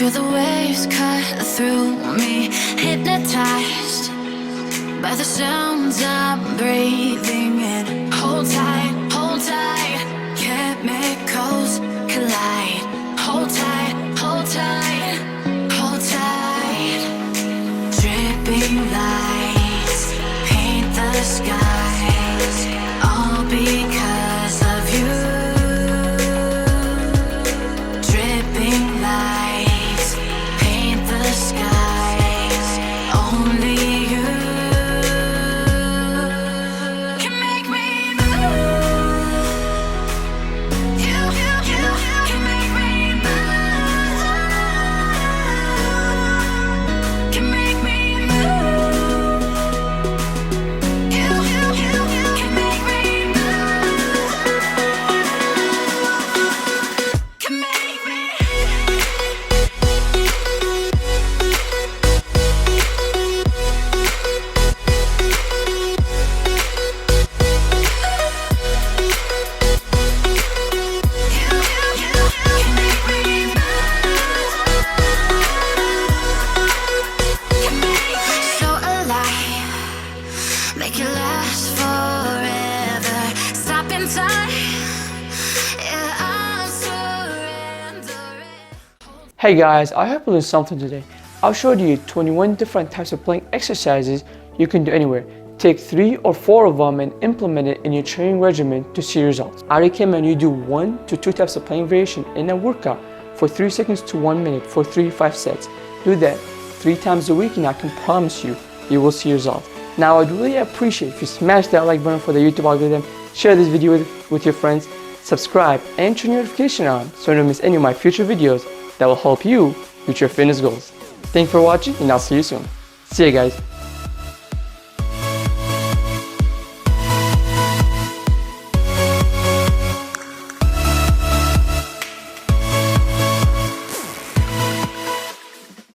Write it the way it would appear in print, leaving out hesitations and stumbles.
Feel the waves cut through me, hypnotized by the sounds I'm breathing in. Hold tight, chemicals collide. Hold tight, hold tight, hold tight. Dripping lights paint the skies, all because of you. Dripping lights paint the skies, only you can make me move. You can make me move. Can make me move. You can make me move. Can make me. So alive, make it last forever. Stop in time, yeah, I'm surrendering. Hey guys, I hope you learned something today. I'll show you 21 different types of plank exercises you can do anywhere. Take 3 or 4 of them and implement it in your training regimen to see results. I recommend you do 1 to 2 types of plank variation in a workout for 3 seconds to 1 minute for 3 to 5 sets. Do that 3 times a week and I can promise you, you will see results. Now I'd really appreciate if you smash that like button for the YouTube algorithm, share this video with your friends, subscribe and turn your notification on so you don't miss any of my future videos that will help you reach your fitness goals. Thanks for watching and I'll see you soon. See you guys.